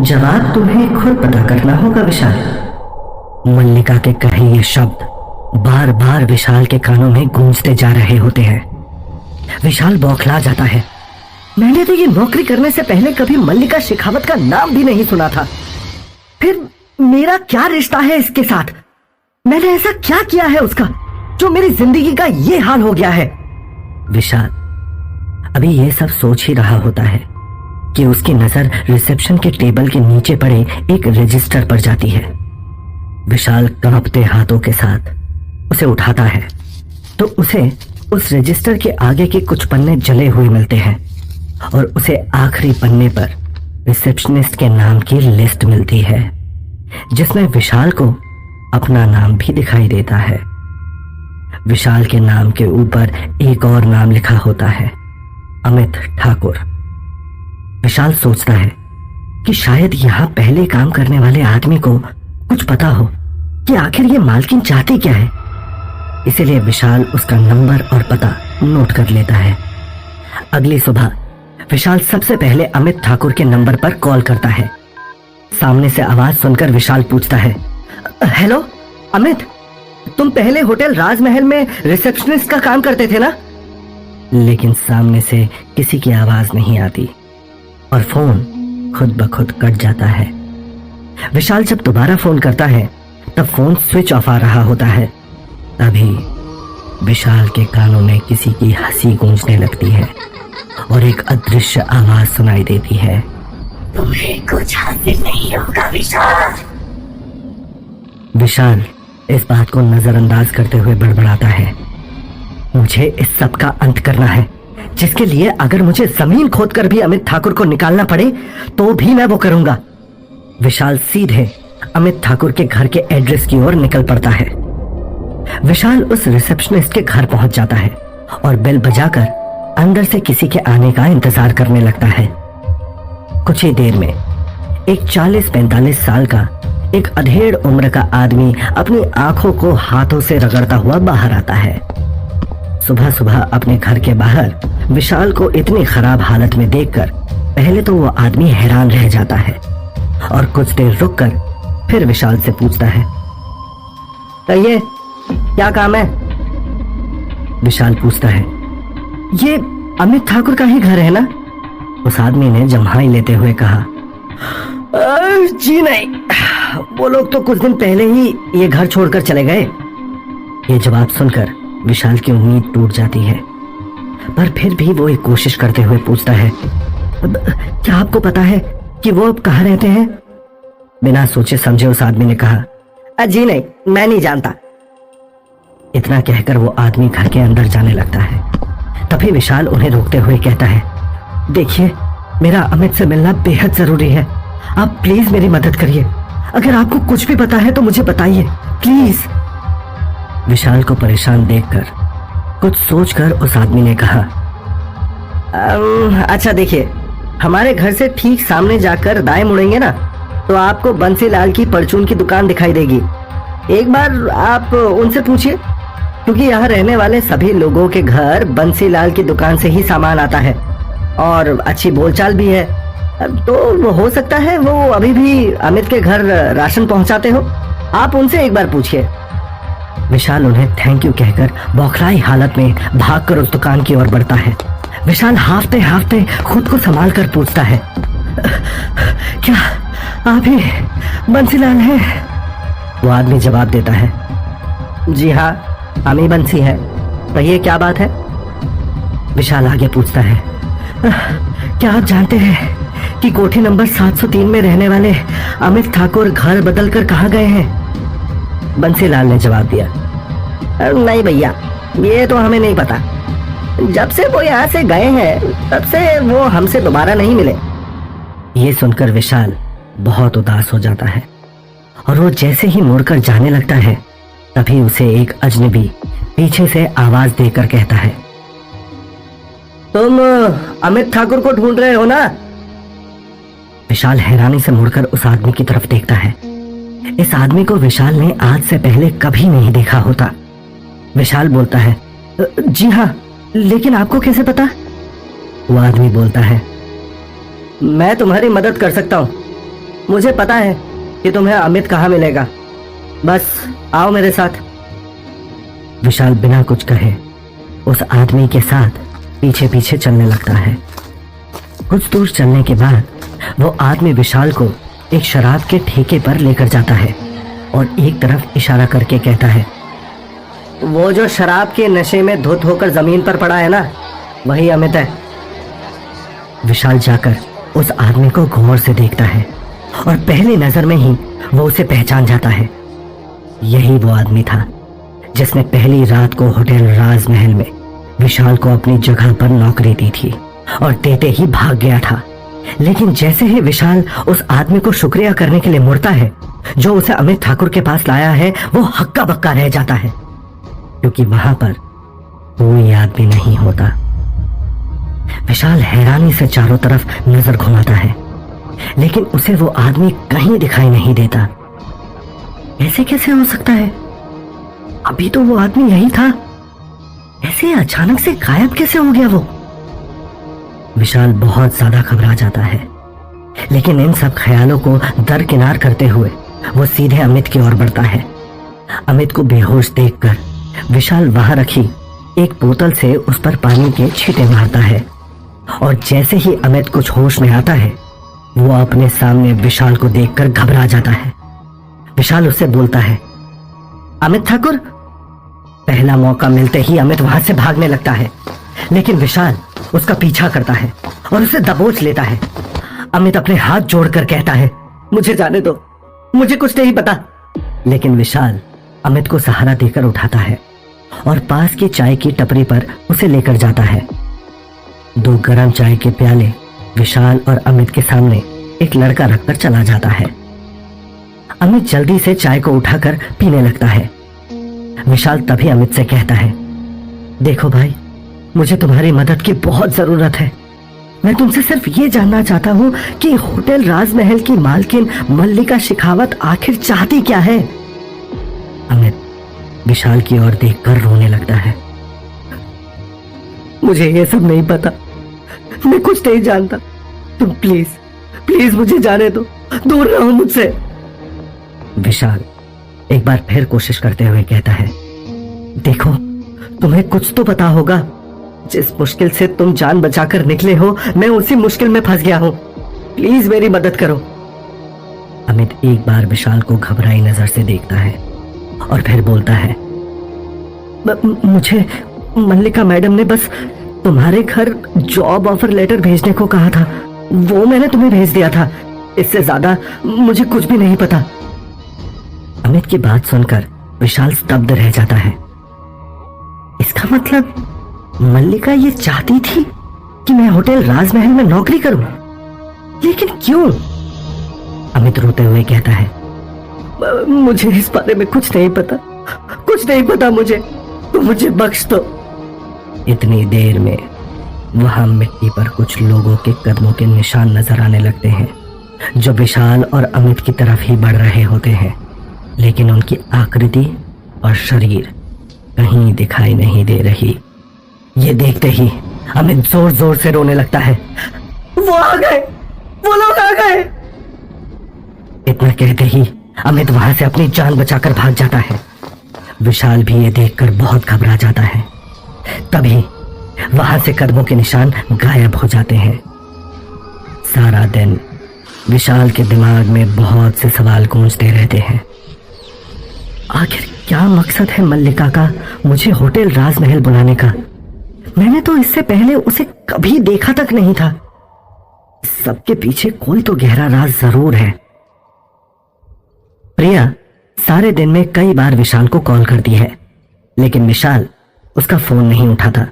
जवाब तुम्हें खुद पता करना होगा विशाल। मल्लिका के कहे ये शब्द बार बार विशाल के कानों में गूंजते जा रहे होते हैं। विशाल बौखला जाता है। मैंने तो ये नौकरी करने से पहले कभी मल्लिका शेखावत का नाम भी नहीं सुना था। फिर मेरा क्या रिश्ता है इसके साथ? मैंने ऐसा क्या किया है उसका जो मेरी जिंदगी का ये हाल हो गया है? विशाल अभी ये सब सोच ही रहा होता है कि उसकी नजर रिसेप्शन के टेबल के नीचे पड़े एक रजिस्टर पर जाती है। विशाल कांपते हाथों के साथ उसे उठाता है तो उसे उस रजिस्टर के आगे के कुछ पन्ने जले हुए मिलते हैं और उसे आखिरी पन्ने पर रिसेप्शनिस्ट के नाम की लिस्ट मिलती है, जिसमें विशाल को अपना नाम भी दिखाई देता है। विशाल के नाम के ऊपर एक और नाम लिखा होता है, अमित ठाकुर। विशाल सोचता है कि शायद यहां पहले काम करने वाले आदमी को कुछ पता हो कि आखिर ये मालकिन चाहती क्या है। इसीलिए विशाल उसका नंबर और पता नोट कर लेता है। अगली सुबह विशाल सबसे पहले अमित ठाकुर के नंबर पर कॉल करता है। सामने से आवाज सुनकर विशाल पूछता है, हेलो अमित, तुम पहले होटल राजमहल में रिसेप्शनिस्ट का काम करते थे ना? लेकिन सामने से किसी की आवाज नहीं आती और फोन खुद ब खुद कट जाता है। विशाल जब दोबारा फोन करता है तब फोन स्विच ऑफ आ रहा होता है। तभी विशाल के कानों में किसी की हंसी गूंजने लगती है और एक अदृश्य आवाज सुनाई देती है, तुम्हें कुछ हासिल नहीं होगा विशाल। विशाल इस बात को नजरअंदाज करते हुए बड़बड़ाता है, मुझे इस सब का अंत करना है, जिसके लिए अगर मुझे जमीन खोदकर भी अमित ठाकुर को निकालना पड़े तो भी मैं वो करूंगा। विशाल सीधे अमित ठाकुर के घर के एड्रेस की ओर निकल पड़ता है। विशाल उस रिसेप्शनिस्ट के घर पहुंच जाता है और बेल बजाकर अंदर से किसी के आने का इंतजार करने लगता है। कुछ ही देर में एक 40-45 साल का एक अधेड़ उम्र का आदमी अपनी आंखों को हाथों से रगड़ता हुआ बाहर आता है। सुबह सुबह अपने घर के बाहर विशाल को इतनी खराब हालत में देखकर पहले तो वो आदमी हैरान रह जाता है और कुछ देर रुककर फिर विशाल से पूछता है, कहिए क्या काम है? विशाल पूछता है, ये अमित ठाकुर का ही घर है ना? उस आदमी ने जम्हाई लेते हुए कहा, जी नहीं, वो लोग तो कुछ दिन पहले ही ये घर छोड़कर चले गए। ये जवाब सुनकर विशाल की उम्मीद टूट जाती है, पर फिर भी वो एक कोशिश करते हुए पूछता है, क्या आपको पता है कि वो अब कहाँ रहते हैं? बिना सोचे समझे उस आदमी ने कहा, जी नहीं, मैं नहीं जानता। इतना कहकर वो आदमी घर के अंदर जाने लगता है। तभी विशाल उन्हें रोकते हुए कहता है, देखिए, मेरा अमित से मिलना बेहद जरूरी है, आप प्लीज मेरी मदद करिए। अगर आपको कुछ भी पता है तो मुझे बताइए प्लीज। विशाल को परेशान देखकर कुछ सोचकर उस आदमी ने कहा, अच्छा देखिए, हमारे घर से ठीक सामने जाकर दाएं मुड़ेंगे ना तो आपको बंसीलाल की परचून की दुकान दिखाई देगी। एक बार आप उनसे पूछिए, क्योंकि यहाँ रहने वाले सभी लोगों के घर बंसीलाल की दुकान से ही सामान आता है और अच्छी बोलचाल भी है, तो हो सकता है वो अभी भी अमित के घर राशन पहुंचाते हो। आप उनसे एक बार पूछिए। विशाल उन्हें थैंक यू कहकर बौखलाई हालत में भागकर उस दुकान की ओर बढ़ता है। विशाल हाफते हाफते खुद को संभाल कर पूछता है, क्या आप ही बंसीलाल हैं? वो आदमी जवाब देता है, जी हाँ, हम ही बंसी है, कहिए क्या बात है? विशाल आगे पूछता है, क्या आप जानते हैं कि कोठी नंबर 703 में रहने वाले अमित ठाकुर घर बदलकर कहाँ गए हैं? बंसीलाल ने जवाब दिया, नहीं भैया, ये तो हमें नहीं पता। जब से वो यहाँ से गए हैं तब से वो हमसे दोबारा नहीं मिले। ये सुनकर विशाल बहुत उदास हो जाता है और वो जैसे ही मुड़कर जाने लगता है तभी उसे एक अजनबी पीछे से आवाज देकर कहता है, तुम अमित ठाकुर को ढूंढ रहे हो ना? विशाल हैरानी से मुड़कर उस आदमी की तरफ देखता है। इस आदमी को विशाल ने आज से पहले कभी नहीं देखा होता। विशाल बोलता है, जी हाँ, लेकिन आपको कैसे पता? वो आदमी बोलता है, मैं तुम्हारी मदद कर सकता हूँ। मुझे पता है कि तुम्हें अमित कहाँ मिलेगा। बस आओ मेरे साथ। विशाल बिना कुछ कहे उस आदमी के साथ पीछे पीछे चलने लगता है। कुछ दूर चलने के बाद वो आदमी विशाल को एक शराब के ठेके पर लेकर जाता है और एक तरफ इशारा करके कहता है, वो जो शराब के नशे में धुत होकर जमीन पर पड़ा है ना, वही अमित है। विशाल जाकर उस आदमी को गौर से देखता है और पहली नजर में ही वो उसे पहचान जाता है। यही वो आदमी था जिसने पहली रात को होटल राजमहल में विशाल को अपनी जगह पर नौकरी दी थी और देते ही भाग गया था। लेकिन जैसे ही विशाल उस आदमी को शुक्रिया करने के लिए मुड़ता है जो उसे अमित ठाकुर के पास लाया है, वो हक्का बक्का रह जाता है क्योंकि वहां पर कोई आदमी नहीं होता। विशाल हैरानी से चारों तरफ नजर घुमाता है लेकिन उसे वो आदमी कहीं दिखाई नहीं देता। ऐसे कैसे हो सकता है? अभी तो वो आदमी यही था, ऐसे अचानक से गायब कैसे हो गया वो? विशाल बहुत ज्यादा घबरा जाता है लेकिन इन सब ख्यालों को दरकिनार करते हुए वो सीधे अमित की ओर बढ़ता है। अमित को बेहोश देखकर विशाल वहां रखी एक बोतल से उस पर पानी के छींटे मारता है और जैसे ही अमित कुछ होश में आता है वो अपने सामने विशाल को देखकर घबरा जाता है। विशाल उससे बोलता है, अमित ठाकुर। पहला मौका मिलते ही अमित वहां से भागने लगता है लेकिन विशाल उसका पीछा करता है और उसे दबोच लेता है। अमित अपने हाथ जोड़कर कहता है, मुझे जाने दो, मुझे कुछ नहीं पता। लेकिन विशाल अमित को सहारा देकर उठाता है और पास की चाय की टपरी पर उसे लेकर जाता है। 2 गरम चाय के प्याले विशाल और अमित के सामने एक लड़का रखकर चला जाता है। अमित जल्दी से चाय को उठाकर पीने लगता है। विशाल तभी अमित से कहता है, देखो भाई, मुझे तुम्हारी मदद की बहुत जरूरत है। मैं तुमसे सिर्फ ये जानना चाहता हूं कि होटल राजमहल की मालकिन मल्लिका शेखावत आखिर चाहती क्या है? अमित विशाल की ओर देखकर रोने लगता है। मुझे ये सब नहीं पता, मैं कुछ नहीं जानता। तुम प्लीज प्लीज मुझे जाने दो, दूर रहो मुझसे। विशाल एक बार फिर कोशिश करते हुए कहता है, देखो, तुम्हें कुछ तो पता होगा। जिस मुश्किल से तुम जान बचाकर निकले हो, मैं उसी मुश्किल में फंस गया हूं। प्लीज मेरी मदद करो। अमित एक बार विशाल को घबराई नजर से देखता है और फिर बोलता है, मुझे मल्लिका मैडम ने बस तुम्हारे घर जॉब ऑफर लेटर भेजने को कहा था, वो मैंने तुम्हें भेज दिया था। इससे ज्यादा मुझे कुछ भी नहीं पता। अमित की बात सुनकर विशाल स्तब्ध रह जाता है। इसका मतलब मल्लिका ये चाहती थी कि मैं होटल राजमहल में नौकरी करूं, लेकिन क्यों? अमित रोते हुए कहता है, मुझे इस बारे में कुछ नहीं पता, कुछ नहीं पता मुझे बख्श दो। इतनी देर में वहां मिट्टी पर कुछ लोगों के कदमों के निशान नजर आने लगते हैं जो विशाल और अमित की तरफ ही बढ़ रहे होते हैं, लेकिन उनकी आकृति और शरीर कहीं दिखाई नहीं दे रही। ये देखते ही अमित जोर जोर से रोने लगता है। वो आ गए, वो लोग आ गए। इतना कहते ही अमित वहां से अपनी जान बचाकर भाग जाता है। विशाल भी ये देखकर बहुत घबरा जाता है। तभी वहां से कदमों के निशान गायब हो जाते हैं। सारा दिन विशाल के दिमाग में बहुत से सवाल गूंजते रहते हैं। आखिर क्या मकसद है मल्लिका का मुझे होटल राजमहल बुलाने का? मैंने तो इससे पहले उसे कभी देखा तक नहीं था। सबके पीछे कोई तो गहरा राज जरूर है। प्रिया सारे दिन में कई बार विशाल को कॉल करती है, लेकिन विशाल उसका फोन नहीं उठाता।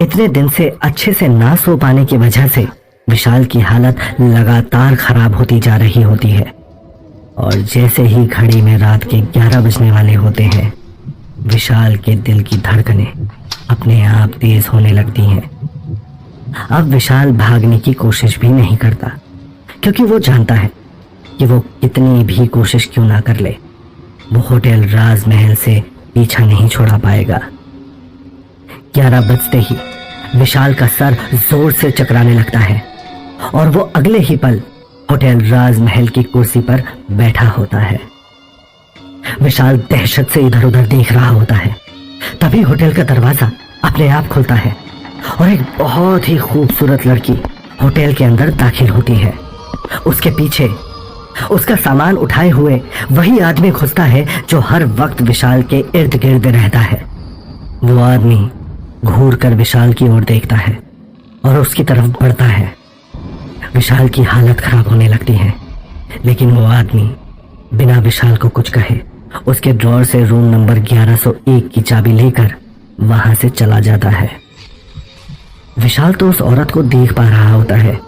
इतने दिन से अच्छे से ना सो पाने की वजह से विशाल की हालत लगातार खराब होती जा रही होती है और जैसे ही घड़ी में रात के 11 बजने वाले होते हैं, विशाल के दिल की धड़कनें अपने आप तेज होने लगती हैं। अब विशाल भागने की कोशिश भी नहीं करता क्योंकि वो जानता है कि वो कितनी भी कोशिश क्यों ना कर ले, वो होटल राजमहल से पीछा नहीं छोड़ा पाएगा। 11 बजते ही विशाल का सर जोर से चकराने लगता है और वो अगले ही पल होटल राजमहल की कुर्सी पर बैठा होता है। विशाल दहशत से इधर उधर देख रहा होता है। तभी होटल का दरवाजा अपने आप खुलता है और एक बहुत ही खूबसूरत लड़की होटल के अंदर दाखिल होती है। उसके पीछे उसका सामान उठाए हुए वही आदमी घुसता है जो हर वक्त विशाल के इर्द गिर्द रहता है। वो आदमी घूर कर विशाल की ओर देखता है और उसकी तरफ बढ़ता है। विशाल की हालत खराब होने लगती है, लेकिन वो आदमी बिना विशाल को कुछ कहे उसके ड्रॉर से रूम नंबर 1101 की चाबी लेकर वहां से चला जाता है। विशाल तो उस औरत को देख पा रहा होता है,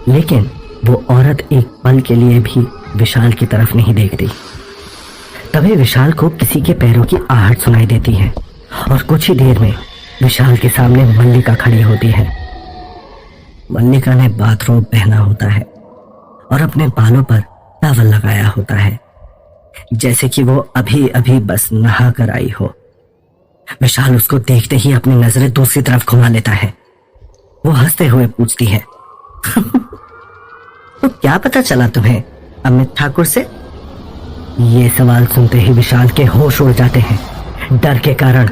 लेकिन वो औरत एक पल के लिए भी विशाल की तरफ नहीं देखती। तभी विशाल को किसी के पैरों की आहट सुनाई देती है और कुछ ही देर में विशाल के सामने मल्लिका खड़ी होती है। मल्लिका ने बाथरोब पहना होता है और अपने बालों पर टॉवल लगाया होता है, जैसे कि वो अभी अभी बस नहा कर आई हो। विशाल उसको देखते ही अपनी नजरें दूसरी तरफ घुमा लेता है। वो हंसते हुए पूछती है, तो क्या पता चला तुम्हें अमित ठाकुर से? ये सवाल सुनते ही विशाल के होश उड़ जाते हैं। डर के कारण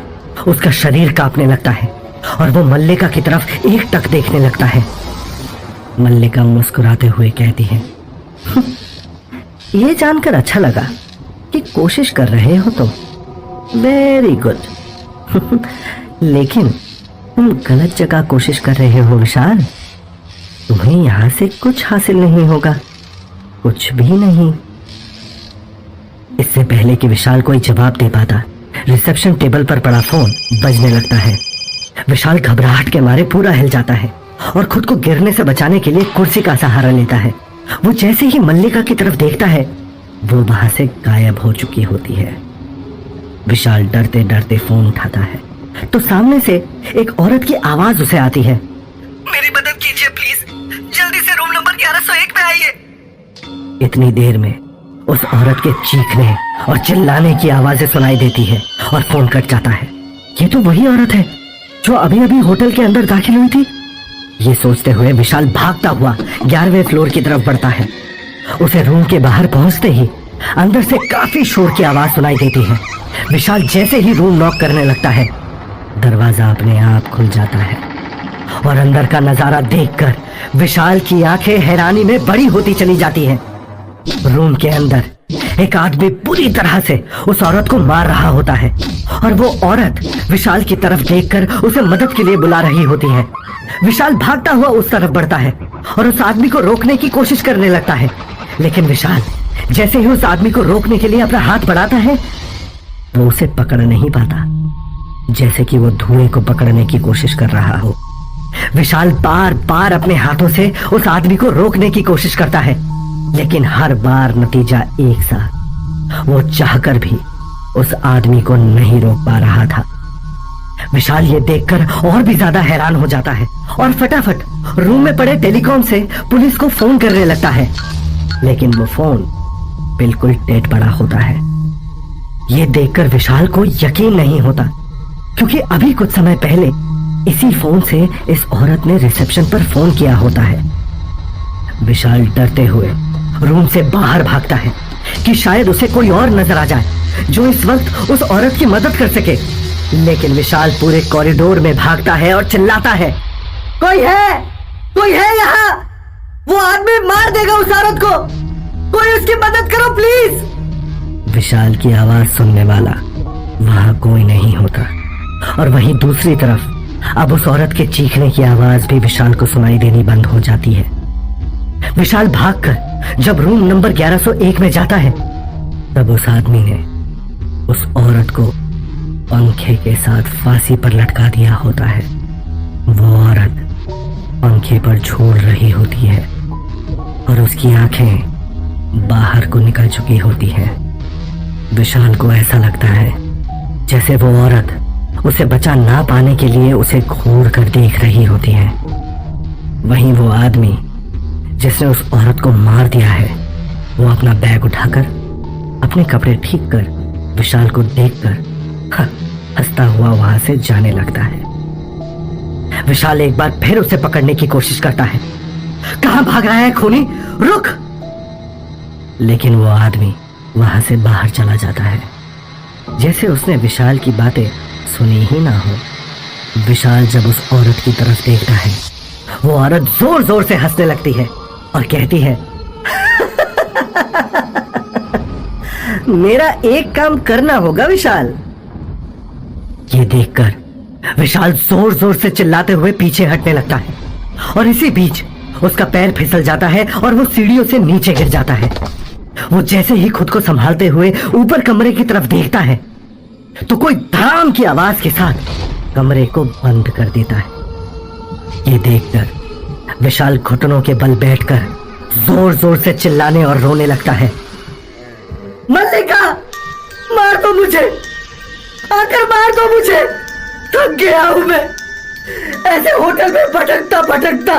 उसका शरीर कांपने लगता है और वो मल्लिका की तरफ एकटक देखने लगता है। मल्लिका मुस्कुराते हुए कहती है, ये जानकर अच्छा लगा कि कोशिश कर रहे हो तुम। Very good. लेकिन तुम गलत जगह कोशिश कर रहे हो विशाल। तुम्हें यहां से कुछ हासिल नहीं होगा, कुछ भी नहीं। इससे पहले कि विशाल कोई जवाब दे पाता, रिसेप्शन टेबल पर पड़ा फोन बजने लगता है। विशाल घबराहट के मारे पूरा हिल जाता है और खुद को गिरने से बचाने के लिए कुर्सी का सहारा लेता है। वो जैसे ही मल्लिका की तरफ देखता है, वो वहां से गायब हो चुकी होती है। विशाल डरते डरते फोन उठाता है तो सामने से एक औरत की आवाज उसे आती है, मेरी मदद कीजिए प्लीज, जल्दी से रूम नंबर 1101 में आइए। इतनी देर में उस औरत के चीखने और चिल्लाने की आवाजें सुनाई देती है और फोन कट जाता है। ये तो वही औरत है जो अभी अभी होटल के अंदर दाखिल हुई थी। ये सोचते हुए विशाल भागता हुआ 11वें फ्लोर की तरफ बढ़ता है। उसे रूम के बाहर पहुंचते ही अंदर से काफी शोर की आवाज सुनाई देती है। विशाल जैसे ही रूम नॉक करने लगता है, दरवाजा अपने आप खुल जाता है और अंदर का नजारा देखकर विशाल की आंखें हैरानी में बड़ी होती चली जाती हैं। रूम के अंदर एक आदमी पूरी तरह से उस औरत को मार रहा होता है और वो औरत विशाल की तरफ देखकर उसे मदद के लिए बुला रही होती है। विशाल भागता हुआ उस तरफ बढ़ता है और उस आदमी को रोकने की कोशिश करने लगता है, लेकिन विशाल जैसे ही उस आदमी को रोकने के लिए अपना हाथ बढ़ाता है, वो उसे पकड़ नहीं पाता, जैसे कि वो धुएं को पकड़ने की कोशिश कर रहा हो। विशाल बार बार अपने हाथों से उस आदमी को रोकने की कोशिश करता है, लेकिन हर बार नतीजा एक सा। वो चाहकर भी उस आदमी को नहीं रोक पा रहा था। विशाल ये देखकर और भी ज्यादा हैरान हो जाता है और फटाफट रूम में पड़े टेलीकॉम से पुलिस को फोन करने लगता है, लेकिन वो फोन बिल्कुल डेड पड़ा होता है। ये देखकर विशाल को यकीन नहीं होता, क्योंकि अभी कुछ समय पहले इसी फोन से इस औरत ने रिसेप्शन पर फोन किया होता है। विशाल डरते हुए रूम से बाहर भागता है कि शायद उसे कोई और नजर आ जाए जो इस वक्त उस औरत की मदद कर सके, लेकिन विशाल पूरे कॉरिडोर में भागता है और चिल्लाता है, कोई है यहाँ, वो आदमी मार देगा उस औरत को, कोई उसकी मदद करो प्लीज। विशाल की आवाज सुनने वाला वहां कोई नहीं होता और वहीं दूसरी तरफ अब उस औरत के चीखने की आवाज भी विशाल को सुनाई देनी बंद हो जाती है। विशाल भागकर जब रूम नंबर 1101 में जाता है, तब उस आदमी ने उस औरत को पंखे के साथ फांसी पर लटका दिया होता है। वो औरत पंखे पर झूल रही होती है और उसकी आंखें बाहर को निकल चुकी होती हैं। विशाल को ऐसा लगता है जैसे वो औरत उसे बचा ना पाने के लिए उसे घूर कर देख रही होती है। वहीं वो आदमी जिसने उस औरत को मार दिया है, वो अपना बैग उठाकर अपने कपड़े ठीक कर विशाल को देखकर हंसता हुआ वहां से जाने लगता है। विशाल एक बार फिर उसे पकड़ने की कोशिश करता है, कहां भाग रहा है खूनी? रुक! लेकिन वो आदमी वहां से बाहर चला जाता है, जैसे उसने विशाल की बातें सुनी ही ना हो। विशाल जब उस औरत की तरफ देखता है, वो औरत जोर जोर से हंसने लगती है और कहती है, मेरा एक काम करना होगा विशाल। ये देखकर विशाल जोर जोर से चिल्लाते हुए पीछे हटने लगता है और इसी बीच उसका पैर फिसल जाता है और वो सीढ़ियों से नीचे गिर जाता है। वो जैसे ही खुद को संभालते हुए ऊपर कमरे की तरफ देखता है तो कोई धड़ाम की आवाज के साथ कमरे को बंद कर देता है। ये देखकर विशाल घुटनों के बल बैठकर जोर जोर से चिल्लाने और रोने लगता है, मल्लिका, मार दो मुझे, आकर मार दो मुझे, थक गया हूं मैं ऐसे होटल में भटकता भटकता।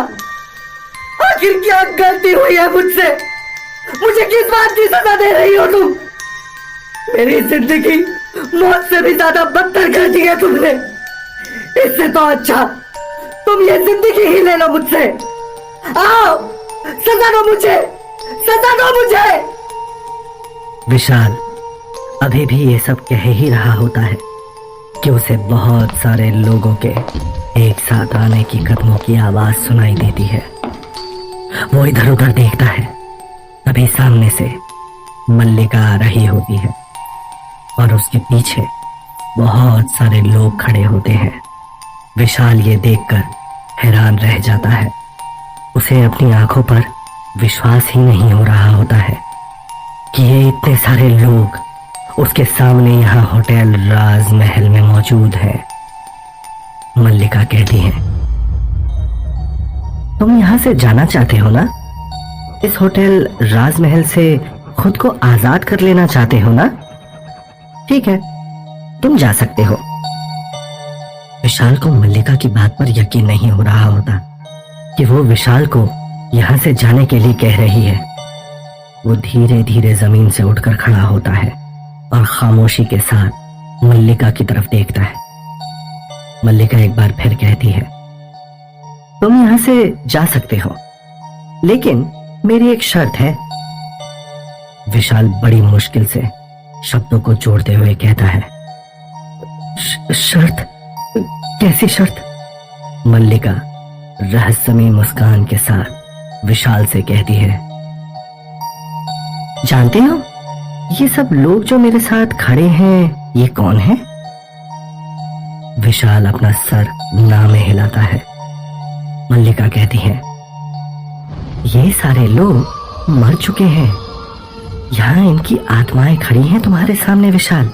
आखिर क्या गलती हुई है मुझसे? मुझे किस बात की सजा दे रही हो तुम? मेरी जिंदगी मौत से भी ज्यादा बदतर कर दी है तुमने। इससे तो अच्छा तुम ये जिंदगी ही ले लो मुझसे। आओ, सजा दो मुझे, सजा दो मुझे। विशाल अभी भी ये सब कह ही रहा होता है कि उसे बहुत सारे लोगों के एक साथ आने की कदमों की आवाज सुनाई देती है। वो इधर उधर देखता है, तभी सामने से मल्लिका आ रही होती है और उसके पीछे बहुत सारे लोग खड़े होते हैं। विशाल ये देखकर हैरान रह जाता है। उसे अपनी आंखों पर विश्वास ही नहीं हो रहा होता है कि ये इतने सारे लोग उसके सामने यहाँ होटल राजमहल में मौजूद है। मल्लिका कहती है, तुम यहां से जाना चाहते हो ना? इस होटल राजमहल से खुद को आजाद कर लेना चाहते हो ना? ठीक है, तुम जा सकते हो। विशाल को मल्लिका की बात पर यकीन नहीं हो रहा होता कि वो विशाल को यहां से जाने के लिए कह रही है। वो धीरे धीरे जमीन से उठकर खड़ा होता है और खामोशी के साथ मल्लिका की तरफ देखता है। मल्लिका एक बार फिर कहती है, तुम यहां से जा सकते हो, लेकिन मेरी एक शर्त है। विशाल बड़ी मुश्किल से शब्दों को जोड़ते हुए कहता है, शर्त? कैसी शर्त? मल्लिका रहस्यमयी मुस्कान के साथ विशाल से कहती है, जानते हो ये सब लोग जो मेरे साथ खड़े हैं, ये कौन है? विशाल अपना सर ना में हिलाता है। मल्लिका कहती है, ये सारे लोग मर चुके हैं। यहां इनकी आत्माएं खड़ी हैं तुम्हारे सामने विशाल।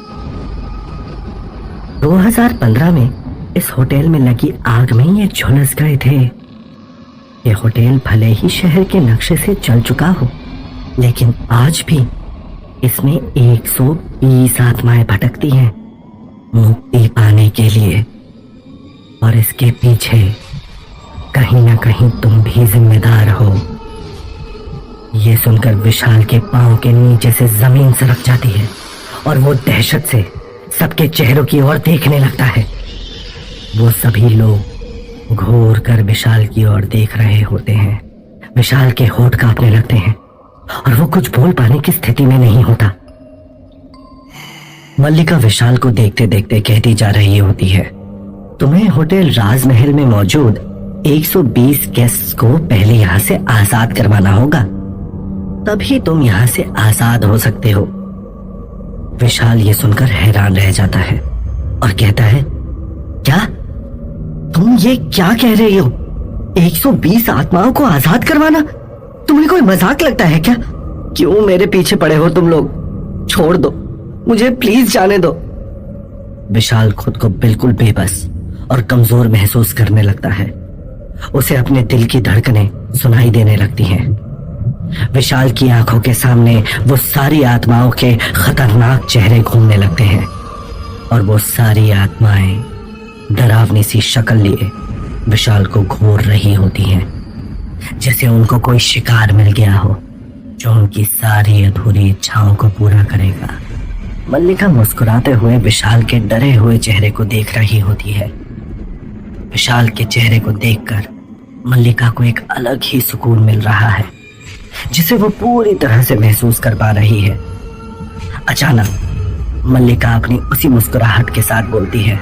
2015 में इस होटल में लगी आग में ये झुलस गए थे। ये होटल भले ही शहर के नक्शे से चल चुका हो, लेकिन आज भी इसमें 120 आत्माएं भटकती हैं मुक्ति पाने के लिए, और इसके पीछे कहीं ना कहीं तुम भी जिम्मेदार हो। ये सुनकर विशाल के पांव के नीचे से जमीन सरक जाती है और वो दहशत से सबके चेहरों की ओर देखने लगता है। वो सभी लोग घूर कर विशाल की ओर देख रहे होते हैं। विशाल के होंठ कांपने लगते हैं और वो कुछ बोल पाने की स्थिति में नहीं होता। मल्लिका विशाल को देखते देखते कहती जा रही होती है, तुम्हें होटल राजमहल में मौजूद 120 गेस्ट्स को पहले यहां से आजाद करवाना होगा, तभी तुम यहां से आजाद हो सकते हो। विशाल ये सुनकर हैरान रह जाता है और कहता है, क्या तुम ये क्या कह रही हो? 120 आत्माओं को आजाद करवाना? तुम्हें कोई मजाक लगता है क्या? क्यों मेरे पीछे पड़े हो तुम लोग? छोड़ दो मुझे, प्लीज जाने दो। विशाल खुद को बिल्कुल बेबस और कमजोर महसूस करने लगता है। उसे अपने दिल की धड़कनें सुनाई देने लगती हैं। विशाल की आंखों के सामने वो सारी आत्माओं के खतरनाक चेहरे घूमने लगते हैं और वो सारी आत्माएं डरावनी सी शक्ल लिए विशाल को घूर रही होती हैं, जैसे उनको कोई शिकार मिल गया हो जो उनकी सारी अधूरी इच्छाओं को पूरा करेगा। मल्लिका मुस्कुराते हुए विशाल के डरे हुए चेहरे को देख रही होती है। विशाल के चेहरे को देखकर मल्लिका को एक अलग ही सुकून मिल रहा है जिसे वो पूरी तरह से महसूस कर पा रही है। अचानक मल्लिका अपनी उसी मुस्कुराहट के साथ बोलती है,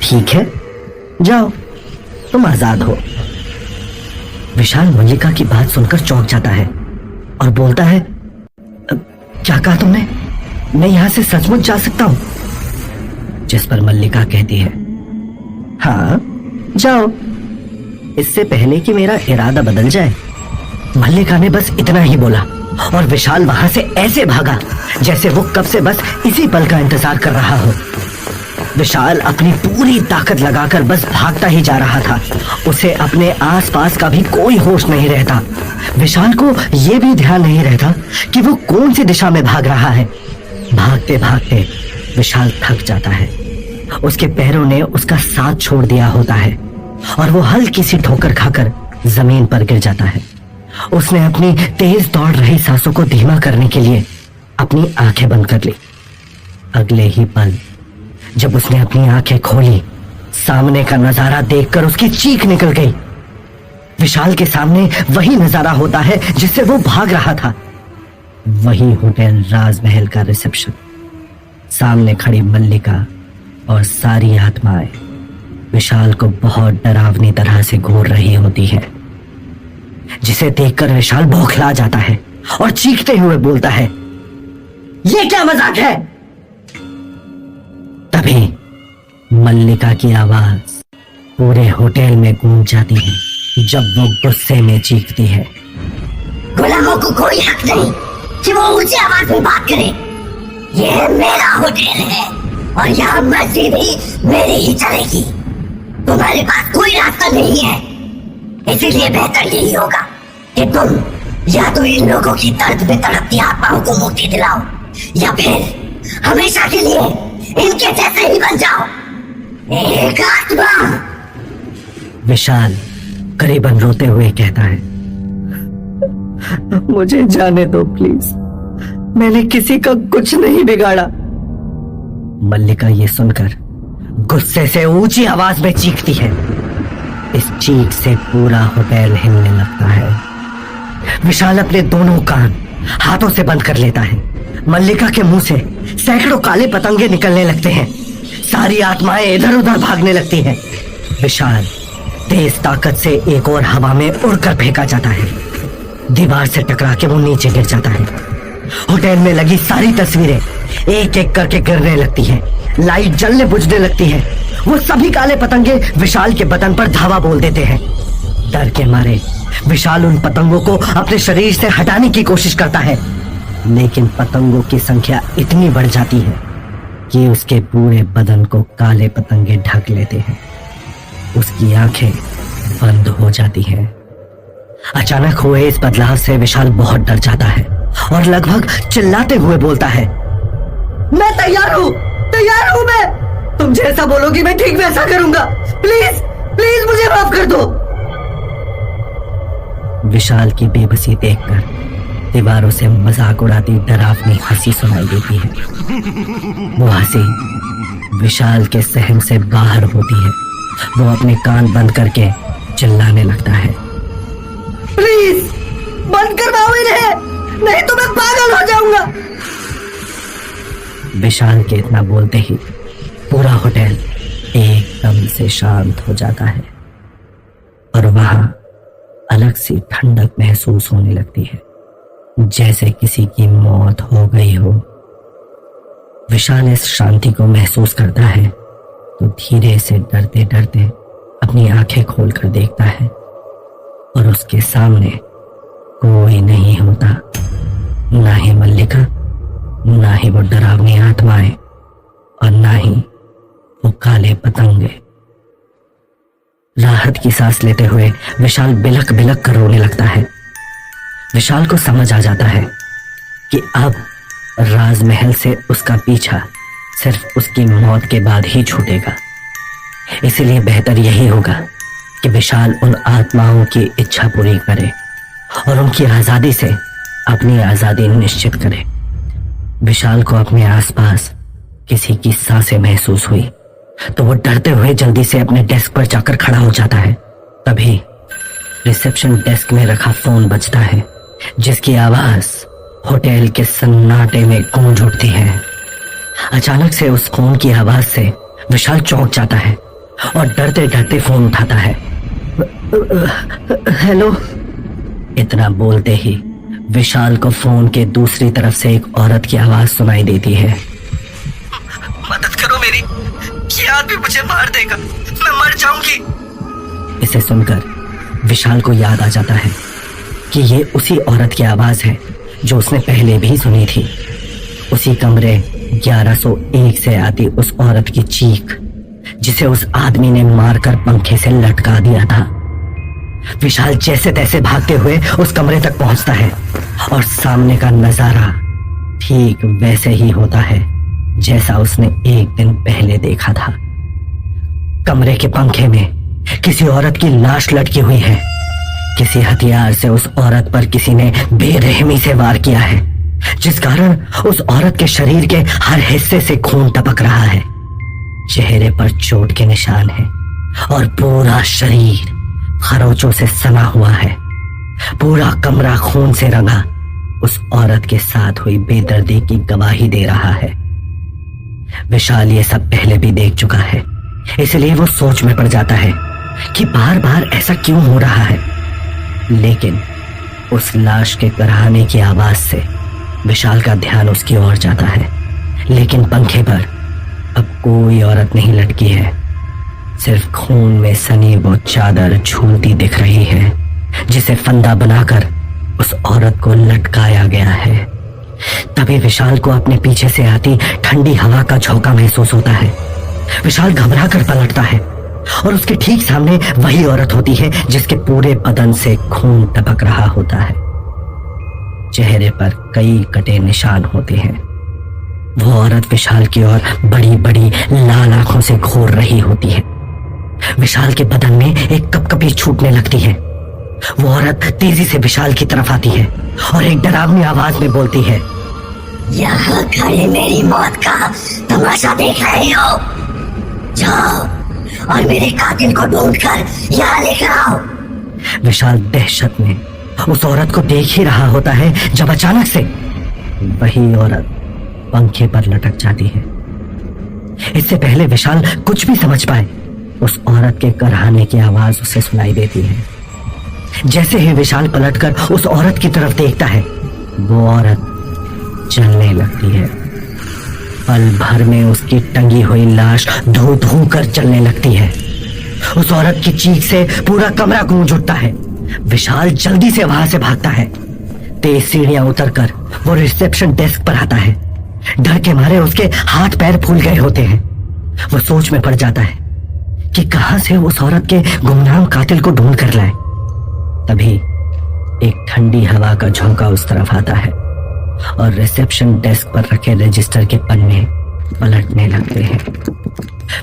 ठीक है, जाओ, तुम आजाद हो। विशाल मल्लिका की बात सुनकर चौंक जाता है और बोलता है, क्या कहा तुमने? मैं यहां से सचमुच जा सकता हूं? जिस पर मल्लिका कहती है, हाँ जाओ, इससे पहले कि मेरा इरादा बदल जाए। मल्लिका ने बस इतना ही बोला और विशाल वहां से ऐसे भागा जैसे वो कब से बस इसी पल का इंतजार कर रहा हो। विशाल अपनी पूरी ताकत लगाकर बस भागता ही जा रहा था। उसे अपने आसपास का भी कोई होश नहीं रहता। विशाल को यह भी ध्यान नहीं रहता कि वो कौन सी दिशा में भाग रहा है। भागते भागते विशाल थक जाता है। उसके पैरों ने उसका साथ छोड़ दिया होता है और वो हल्की सी ठोकर खाकर जमीन पर गिर जाता है। उसने अपनी तेज दौड़ रही सांसों को धीमा करने के लिए अपनी आंखें बंद कर ली। अगले ही पल जब उसने अपनी आंखें खोली, सामने का नजारा देखकर उसकी चीख निकल गई। विशाल के सामने वही नजारा होता है जिससे वो भाग रहा था। वही होटल राजमहल का रिसेप्शन। सामने खड़ी मल्लिका और सारी आत्माएं विशाल को बहुत डरावनी तरह से घूर रही होती है, जिसे देखकर विशाल बौखला जाता है और चीखते हुए बोलता है, ये क्या मजाक है? तभी मल्लिका की आवाज पूरे होटल में गूंज जाती है जब वो गुस्से में चीखती है, गुलामों को कोई हक नहीं कि वो ऊंची आवाज में बात करे। यह मेरा होटल है और यहाँ मर्जी भी मेरी ही चलेगी। तुम्हारे पास कोई रास्ता नहीं है, इसीलिए बेहतर यही होगा कि तुम या तो इन लोगों की दर्द में तड़पती आत्माओं को मुक्ति दिलाओ या फिर हमेशा के लिए इनके जैसे ही बन जाओ। एक आत्मा। विशाल करीबन रोते हुए कहता है, मुझे जाने दो प्लीज, मैंने किसी का कुछ नहीं बिगाड़ा। मल्लिका ये सुनकर गुस्से से ऊंची आवाज में चीखती है। इस चीख से पूरा होटल हिलने लगता है। विशाल अपने दोनों कान हाथों से बंद कर लेता है। मल्लिका के मुंह से सैकड़ों काले पतंगे निकलने लगते हैं। सारी आत्माएं इधर उधर भागने लगती हैं। विशाल तेज ताकत से एक और हवा में उड़कर फेंका जाता है। दीवार से टकरा के वो नीचे गिर जाता है। होटल में लगी सारी तस्वीरें एक एक करके गिरने लगती हैं। लाइट जलने बुझने लगती है। वो सभी काले पतंगे विशाल के बदन पर धावा बोल देते हैं। डर के मारे विशाल उन पतंगों को अपने शरीर से हटाने की कोशिश करता है, लेकिन पतंगों की संख्या इतनी बढ़ जाती है कि उसके पूरे बदन को काले पतंगे ढक लेते हैं। उसकी आंखें बंद हो जाती हैं। अचानक हुए इस बदलाव से विशाल बहुत डर जाता है और लगभग चिल्लाते हुए बोलता है, मैं तैयार हूं मैं। तुम जैसा बोलोगी मैं ठीक वैसा करूंगा। प्लीज प्लीज मुझे माफ कर दो। विशाल की बेबसी देखकर दीवारों से मजाक उड़ाती डरावनी हंसी सुनाई देती है। वो हंसी विशाल के सहन से बाहर होती है। वो अपने कान बंद करके चिल्लाने लगता है, प्लीज बंद करवाओ इन्हें, नहीं तो मैं पागल हो जाऊंगा। विशाल के इतना बोलते ही पूरा होटल एकदम से शांत हो जाता है और वहां अलग सी ठंडक महसूस होने लगती है, जैसे किसी की मौत हो गई हो। विशाल इस शांति को महसूस करता है तो धीरे से डरते डरते अपनी आंखें खोलकर देखता है और उसके सामने कोई नहीं होता, ना ही मल्लिका, ना ही वो डरावनी आत्माएं और ना ही वो काले पतंगे। राहत की सांस लेते हुए विशाल बिलक बिलक कर रोने लगता है। विशाल को समझ आ जाता है कि अब राजमहल से उसका पीछा सिर्फ उसकी मौत के बाद ही छूटेगा। इसलिए बेहतर यही होगा कि विशाल उन आत्माओं की इच्छा पूरी करे और उनकी आजादी से अपनी आजादी निश्चित करे। विशाल को अपने आसपास किसी की सांसें महसूस हुई तो वो डरते हुए जल्दी से अपने डेस्क पर जाकर खड़ा हो जाता है। तभी रिसेप्शन डेस्क में रखा फोन बजता है, जिसकी आवाज होटल के सन्नाटे में गूंज उठती है। अचानक से उस फोन की आवाज से विशाल चौंक जाता है और डरते डरते फोन उठाता है। हेलो। इतना बोलते ही विशाल को फोन के दूसरी तरफ से एक औरत की आवाज सुनाई देती है। मदद करो मेरी, ये आदमी मुझे मार देगा, मैं मर जाऊंगी। इसे सुनकर विशाल को याद आ जाता है कि ये उसी औरत की आवाज है जो उसने पहले भी सुनी थी। उसी कमरे 1101 से आती उस औरत की चीख, जिसे उस आदमी ने मारकर पंखे से लटका दिया था। विशाल जैसे तैसे भागते हुए उस कमरे तक पहुंचता है और सामने का नजारा ठीक वैसे ही होता है जैसा उसने एक दिन पहले देखा था। कमरे के पंखे में किसी औरत की लाश लटकी हुई है। किसी हथियार से उस औरत पर किसी ने बेरहमी से वार किया है, जिस कारण उस औरत के शरीर के हर हिस्से से खून टपक रहा है। चेहरे पर चोट के निशान है और पूरा शरीर खरोचों से सना हुआ है। पूरा कमरा खून से रंगा उस औरत के साथ हुई बेदर्दी की गवाही दे रहा है। विशाल ये सब पहले भी देख चुका है, इसलिए वो सोच में पड़ जाता है कि बार बार ऐसा क्यों हो रहा है। लेकिन उस लाश के कराहने की आवाज से विशाल का ध्यान उसकी ओर जाता है। लेकिन पंखे पर अब कोई औरत नहीं लटकी है, सिर्फ खून में सनी वो चादर झूलती दिख रही है, जिसे फंदा बनाकर उस औरत को लटकाया गया है। तभी विशाल को अपने पीछे से आती ठंडी हवा का झोंका महसूस होता है। विशाल घबरा कर पलटता है और उसके ठीक सामने वही औरत होती है जिसके पूरे बदन से खून टपक रहा होता है। चेहरे पर कई कटे निशान होते हैं। वो औरत विशाल की ओर बड़ी बड़ी लाल आंखों से घूर रही होती है। विशाल के बदन में एक कपकपी छूटने लगती है। वो औरत तेजी से विशाल की तरफ आती है और एक डरावनी आवाज में बोलती है, यहाँ खड़े मेरी मौत का तमाशा देख रहे हो? जाओ और मेरे कातिल को ढूंढकर यहाँ लेकर आओ। विशाल दहशत में उस औरत को देख ही रहा होता है जब अचानक से वही औरत पंखे पर लटक जाती है। इससे पहले विशाल कुछ भी समझ पाए, उस औरत के कराहने की आवाज उसे सुनाई देती है। जैसे ही विशाल पलटकर उस औरत की तरफ देखता है, वो औरत चलने लगती है। पल भर में उसकी टंगी हुई लाश धू धू कर चलने लगती है। उस औरत की चीख से पूरा कमरा गूंज उठता है। विशाल जल्दी से वहां से भागता है। तेज सीढ़ियां उतरकर वो रिसेप्शन डेस्क पर आता है। डर के मारे उसके हाथ पैर फूल गए होते हैं। वो सोच में पड़ जाता है कि कहां से उस औरत के गुमनाम कातिल को ढूंढ कर लाए। तभी एक ठंडी हवा का झोंका उस तरफ आता है और रिसेप्शन डेस्क पर रखे रजिस्टर के पन्ने पलटने लगते हैं।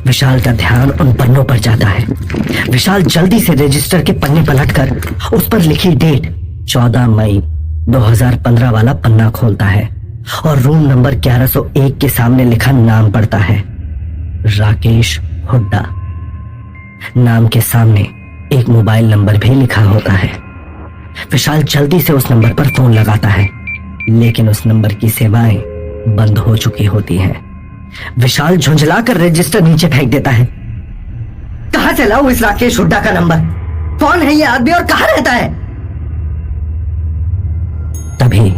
विशाल का ध्यान उन पन्नों पर जाता है। विशाल जल्दी से रजिस्टर के पन्ने पलटकर उस पर लिखी डेट 14 मई 2015 वाला पन्ना खोलता है और रूम नंबर 1101 के सामने लिखा नाम पढ़ता है, राकेश हुड्डा। नाम के सामने एक मोबाइल नंबर भी लिखा होता है। विशाल जल्दी से उस नंबर पर फोन लगाता है, लेकिन उस नंबर की सेवाएं बंद हो चुकी होती हैं। विशाल झुंझलाकर रजिस्टर नीचे फेंक देता है। कहां से लाऊं इस राकेश हुड्डा का नंबर? कौन है ये आदमी और कहां रहता है? तभी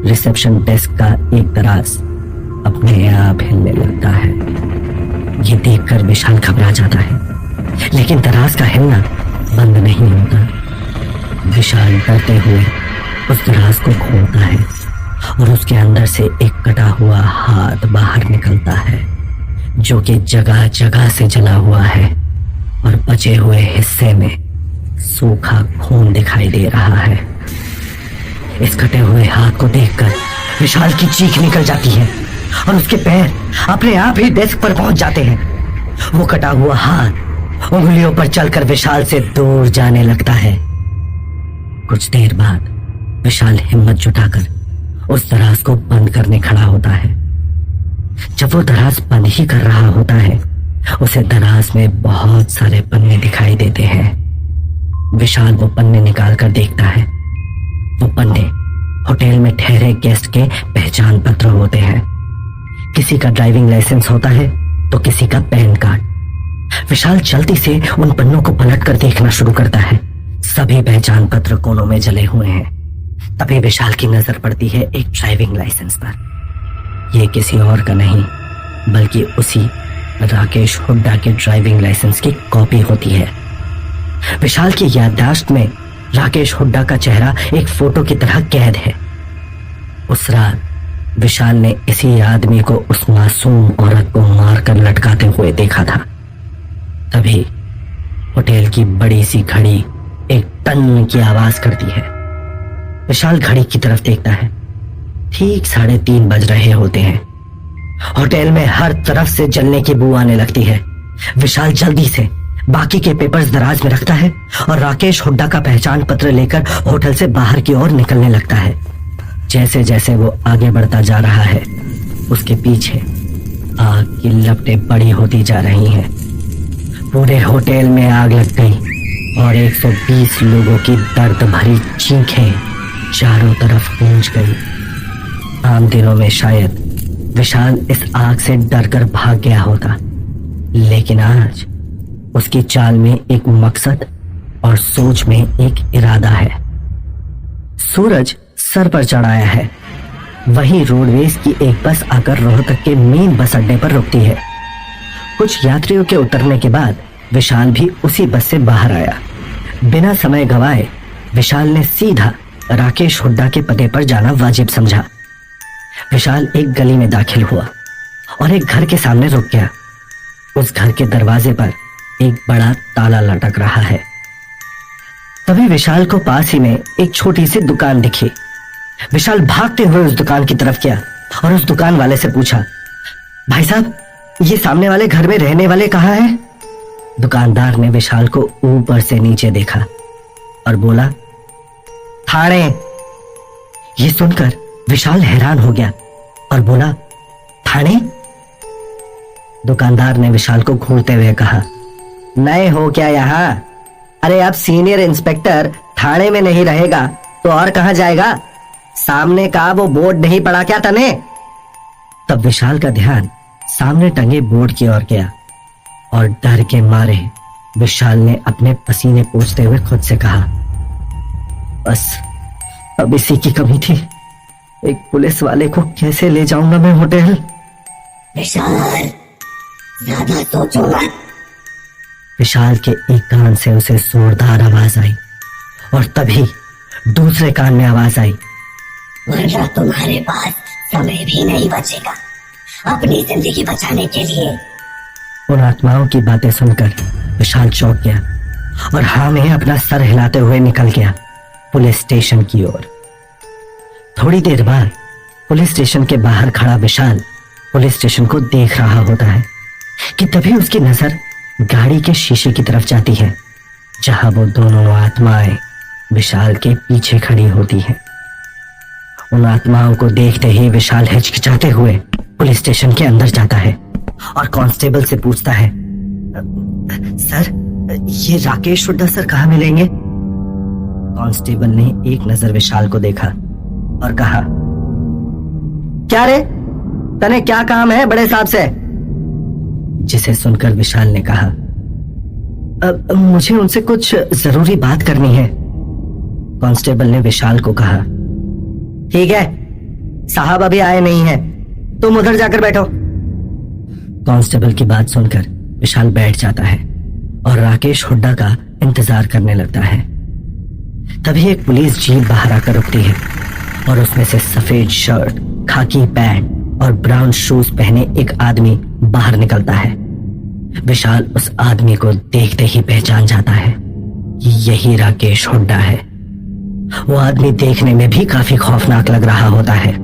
रिसेप्शन डेस्क का एक दराज अपने आप हिलने लगता है। ये देखकर विशाल घबरा जाता है, लेकिन दराज का हिलना बंद नहीं होता। विशाल डरते हुए उस दराज को खोलता है और उसके अंदर से एक कटा हुआ हाथ बाहर निकलता है, जो कि जगह जगह से जला हुआ है और बचे हुए हिस्से में सूखा खून दिखाई दे रहा है। इस कटे हुए हाथ को देखकर विशाल की चीख निकल जाती है और उसके पैर अपने आप ही डेस्क पर पहुंच जाते हैं। वो कटा हुआ हाथ उंगलियों पर चलकर विशाल से दूर जाने लगता है। कुछ देर बाद विशाल हिम्मत जुटाकर उस दराज को बंद करने खड़ा होता है। जब वो दराज बंद ही कर रहा होता है, उसे दराज में बहुत सारे पन्ने दिखाई देते हैं। विशाल वो पन्ने निकाल कर देखता है। वो पन्ने होटल में ठहरे गेस्ट के पहचान पत्र होते हैं। किसी का ड्राइविंग लाइसेंस होता है तो किसी का पैन कार्ड। विशाल जल्दी से उन पन्नों को पलट कर देखना शुरू करता है। सभी पहचान पत्र कोनों में जले हुए हैं। तभी विशाल की नजर पड़ती है एक ड्राइविंग लाइसेंस पर। यह किसी और का नहीं बल्कि उसी राकेश हुड्डा के ड्राइविंग लाइसेंस की कॉपी होती है। विशाल की याददाश्त में राकेश हुड्डा का चेहरा एक फोटो की तरह कैद है। उस रात विशाल ने इसी आदमी को उस मासूम औरत को मारकर लटकाते हुए देखा था। तभी होटल की बड़ी सी घड़ी एक टन की आवाज करती है। विशाल घड़ी की तरफ देखता है। ठीक 3:30 बज रहे होते हैं। होटल में हर तरफ से जलने की बू आने लगती है। विशाल जल्दी से बाकी के पेपर्स दराज में रखता है और राकेश हुड्डा का पहचान पत्र लेकर होटल से बाहर की ओर निकलने लगता है। जैसे जैसे वो आगे बढ़ता जा रहा है उसके पीछे आग की लपटें बड़ी होती जा रही हैं। पूरे होटल में आग लग गई और 120 लोगों की दर्द भरी चीखें चारों तरफ गूंज गई। आम दिनों में शायद विशाल इस आग से डरकर भाग गया होता, लेकिन आज उसकी चाल में एक मकसद और सोच में एक इरादा है। सूरज सर पर चढ़ाया है। वहीं रोडवेज की एक बस आकर रोहतक के मेन बस अड्डे पर रुकती है। कुछ यात्रियों के उतरने के बाद विशाल भी उसी बस से बाहर आया। बिना समय गवाए विशाल ने सीधा राकेश हुड्डा के पते पर जाना वाजिब समझा। विशाल एक गली में दाखिल हुआ और एक घर के सामने रुक गया। उस घर के दरवाजे पर एक बड़ा ताला लटक रहा है। तभी विशाल को पास ही में एक छोटी सी दुकान दिखी। विशाल भागते हुए उस दुकान की तरफ गया और उस दुकान वाले से पूछा, भाई साहब, ये सामने वाले घर में रहने वाले कहाँ हैं? दुकानदार ने विशाल को ऊपर से नीचे देखा और बोला, थाने। ये सुनकर विशाल हैरान हो गया और बोला, थाने? दुकानदार ने विशाल को घूरते हुए कहा, नए हो क्या यहाँ? अरे अब सीनियर इंस्पेक्टर थाने में नहीं रहेगा तो और कहां जाएगा? सामने का वो बोर्ड नहीं पड़ा क्या तने? तब विशाल का ध्यान सामने टंगे बोर्ड की ओर गया और डर के मारे विशाल ने अपने पसीने पोंछते हुए खुद से कहा, बस अब इसी की कमी थी। एक पुलिस वाले को कैसे ले जाऊंगा मैं होटल? विशाल, ज्यादा सोचो मत। विशाल के एक कान से उसे जोरदार आवाज आई और तभी दूसरे कान में आवाज आई, वरना तुम्हारे पास समय भी नहीं बचेगा अपनी जिंदगी बचाने के लिए। उन आत्माओं की बातें सुनकर विशाल चौंक गया और हाँ में अपना सर हिलाते हुए निकल गया पुलिस स्टेशन की ओर। थोड़ी देर बाद पुलिस स्टेशन के बाहर खड़ा विशाल पुलिस स्टेशन को देख रहा होता है कि तभी उसकी नजर गाड़ी के शीशे की तरफ जाती है जहां वो दोनों आत्माएं विशाल के पीछे खड़ी होती हैं। उन आत्माओं को देखते ही विशाल हिचकिचाते हुए पुलिस स्टेशन के अंदर जाता है और कांस्टेबल से पूछता है, सर, ये राकेश हुड्डा सर कहाँ मिलेंगे? कांस्टेबल ने एक नजर विशाल को देखा और कहा, क्या रे, तने क्या काम है बड़े साहब से? जिसे सुनकर विशाल ने कहा, मुझे उनसे कुछ जरूरी बात करनी है। कांस्टेबल ने विशाल को कहा, ठीक है, साहब अभी आए नहीं हैं, तुम उधर जाकर बैठो। कांस्टेबल की बात सुनकर विशाल बैठ जाता है और राकेश हुड्डा का इंतजार करने लगता है। तभी एक पुलिस जीप बाहर आकर रुकती है और उसमें से सफेद शर्ट, खाकी पैंट और ब्राउन शूज पहने एक आदमी बाहर निकलता है। विशाल उस आदमी को देखते ही पहचान जाता है कि यही राकेश हुड्डा है। वो आदमी देखने में भी काफी खौफनाक लग रहा होता है।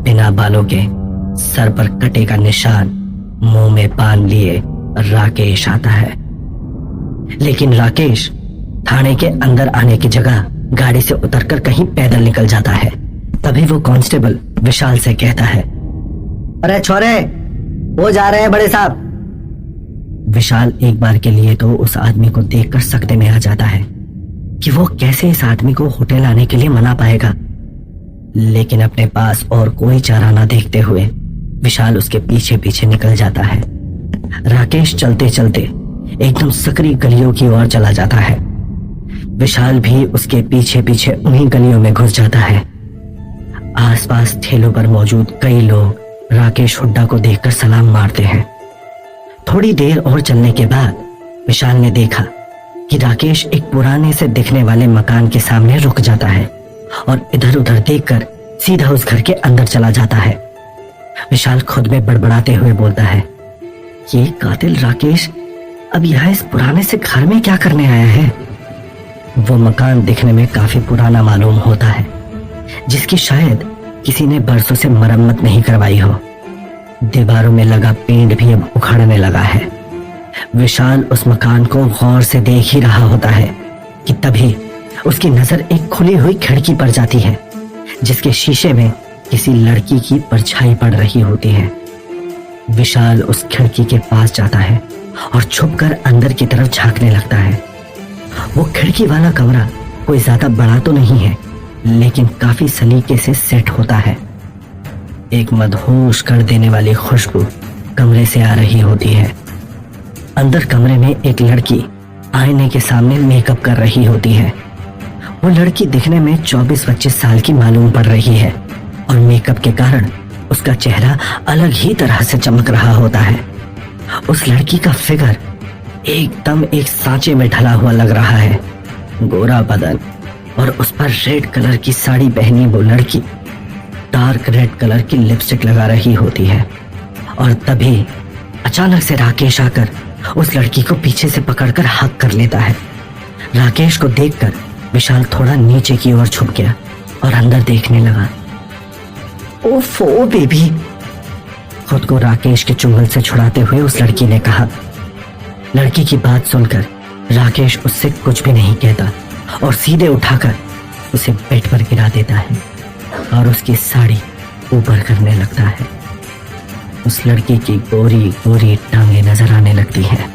बिना बालों के, सर पर कटे का निशान, मुंह में पान लिए राकेश आता है। लेकिन राकेश थाने के अंदर आने की जगह गाड़ी से उतरकर कहीं पैदल निकल जाता है। तभी वो कांस्टेबल विशाल से कहता है, अरे छोरे, वो जा रहे हैं बड़े साहब। विशाल एक बार के लिए तो उस आदमी को देखकर सकते में आ जाता है कि वो कैसे इस आदमी को होटल आने के लिए मना पाएगा। लेकिन अपने पास और कोई चारा ना देखते हुए विशाल उसके पीछे पीछे निकल जाता है। राकेश चलते चलते एकदम सकरी गलियों की ओर चला जाता है। विशाल भी उसके पीछे पीछे उन्हीं गलियों में घुस जाता है। आसपास ठेलों पर मौजूद कई लोग राकेश हुड्डा को देखकर सलाम मारते हैं। थोड़ी देर और चलने के बाद विशाल ने देखा कि राकेश एक पुराने से दिखने वाले मकान के सामने रुक जाता है और इधर उधर देखकर सीधा उस घर के अंदर चला जाता है। विशाल खुद में बड़बड़ाते हुए बोलता है, ये कातिल राकेश अब यह इस पुराने से घर में क्या करने आया है। वो मकान दिखने में काफी पुराना मालूम होता है, जिसकी शायद किसी ने बरसों से मरम्मत नहीं करवाई हो। दीवारों में लगा पेंट भी अब उखड़ने लगा है। विशाल उस मकान को गौर से देख ही रहा होता है कि तभी उसकी नजर एक खुली हुई खिड़की पर जाती है, जिसके शीशे में किसी लड़की की परछाई पड़ रही होती है। विशाल उस खिड़की के पास जाता है और छुपकर अंदर की तरफ झांकने लगता है। वो खिड़की वाला कमरा कोई ज्यादा बड़ा तो नहीं है, लेकिन काफी सलीके से सेट होता है। एक मदहोश कर देने वाली खुशबू कमरे से आ रही होती है। अंदर कमरे में एक लड़की आईने के सामने मेकअप कर रही होती है। वो लड़की दिखने में 24-25 साल की मालूम पड़ रही है और मेकअप के कारण उसका चेहरा अलग ही तरह से चमक रहा होता है। उस लड़की का फिगर एकदम एक सांचे में ढला हुआ लग रहा है। गोरा बदन और उस पर रेड कलर की साड़ी पहनी वो लड़की डार्क रेड कलर की लिपस्टिक लगा रही होती है। और तभी अचानक से राकेश आकर उस लड़की को पीछे से पकड़कर हक कर लेता है। राकेश को देखकर विशाल थोड़ा नीचे की ओर छुप गया और अंदर देखने लगा। ओफो बेबी, खुद को राकेश के चुंगल से छुड़ाते हुए उस लड़की ने कहा। लड़की की बात सुनकर राकेश उससे कुछ भी नहीं कहता और सीधे उठाकर उसे बेड पर गिरा देता है और उसकी साड़ी ऊपर करने लगता है। उस लड़की की गोरी गोरी टांगे नजर आने लगती हैं।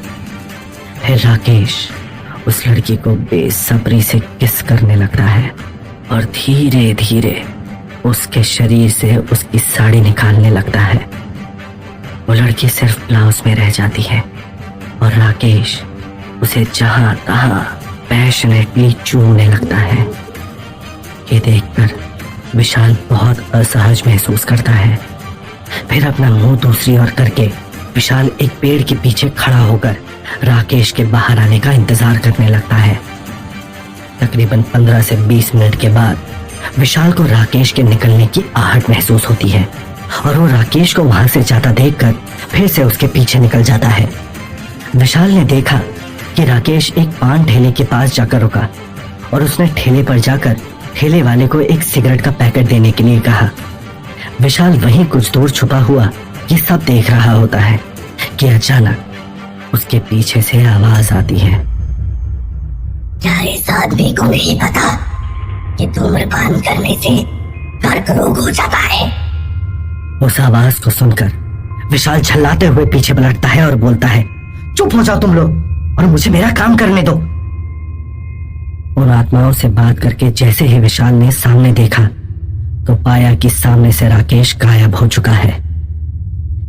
फिर राकेश उस लड़की को बेसब्री से किस करने लगता है और धीरे धीरे उसके शरीर से उसकी साड़ी निकालने लगता है। वो लड़की सिर्फ ब्लाउज में रह जाती है और राकेश उसे जहां तहां पैशनेटली चूमने लगता है। ये देखकर विशाल बहुत असहज महसूस करता है। फिर अपना मुंह दूसरी ओर करके विशाल एक पेड़ के पीछे खड़ा होकर राकेश के बाहर आने का इंतजार करने लगता है। तकरीबन 15 से 20 मिनट के बाद विशाल को राकेश के निकलने की आहट महसूस होती है और वो राकेश को वहां से जाता देखकर फिर से उसके पीछे निकल जाता है। विशाल ने देखा कि राकेश एक पान ठेले के पास जाकर रुका और उसने ठेले पर जाकर ठेले वाले को एक सिगरेट का पैकेट देने के लिए कहा। विशाल वहीं कुछ दूर छुपा हुआ ये सब देख रहा होता है कि अचानक उसके पीछे से आवाज आती है। क्या इस आदमी को नहीं पता कि धूम्रपान करने से कर्क रोग हो जाता है? उस आवाज को सुनकर विशाल झल्लाते हुए पीछे पलटता है और बोलता है, चुप हो जाओ तुम लोग और मुझे मेरा काम करने दो। उन आत्माओं से बात करके जैसे ही विशाल ने सामने देखा तो पाया कि सामने से राकेश गायब हो चुका है।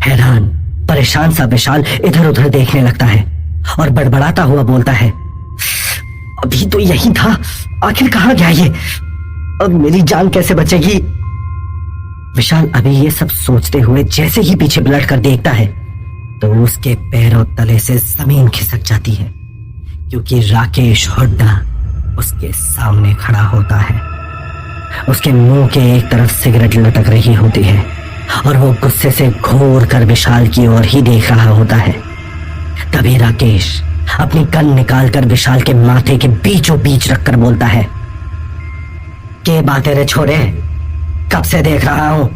हैरान परेशान सा विशाल इधर उधर देखने लगता है और बड़बड़ाता हुआ बोलता है, अभी तो यही था, आखिर कहां गया ये? अब मेरी जान कैसे बचेगी? विशाल अभी ये सब सोचते हुए जैसे ही पीछे पलट कर देखता है तो उसके पैरों तले से जमीन खिसक जाती है, क्योंकि राकेश हुड्डा उसके सामने खड़ा होता है। उसके मुंह के एक तरफ सिगरेट लटक रही होती है और वो गुस्से से घूर कर विशाल की ओर ही देख रहा होता है। तभी राकेश अपनी गन निकालकर विशाल के माथे के बीचों बीच रखकर बोलता है, के बातें रे छोरे, कब से देख रहा हूं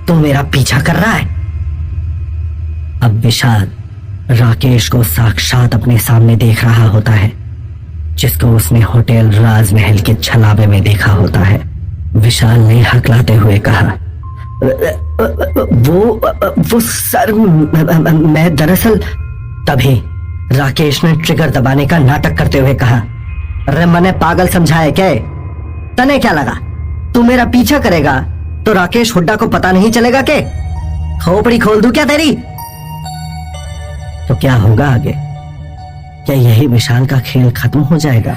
तू मेरा पीछा कर रहा है। अब विशाल राकेश को साक्षात अपने सामने देख रहा होता है, जिसको उसने होटल राजमहल के छलावे में देखा होता है। विशाल ने हकलाते हुए कहा, वो सर, मैं दरअसल। तभी राकेश ने ट्रिगर दबाने का नाटक करते हुए कहा, अरे मैंने पागल समझा है क्या? तने क्या लगा तू मेरा पीछा करेगा तो राकेश हुड्डा को पता नहीं चलेगा के? खोपड़ी खोल दूं क्या तेरी? तो क्या होगा आगे? क्या यही विशाल का खेल खत्म हो जाएगा?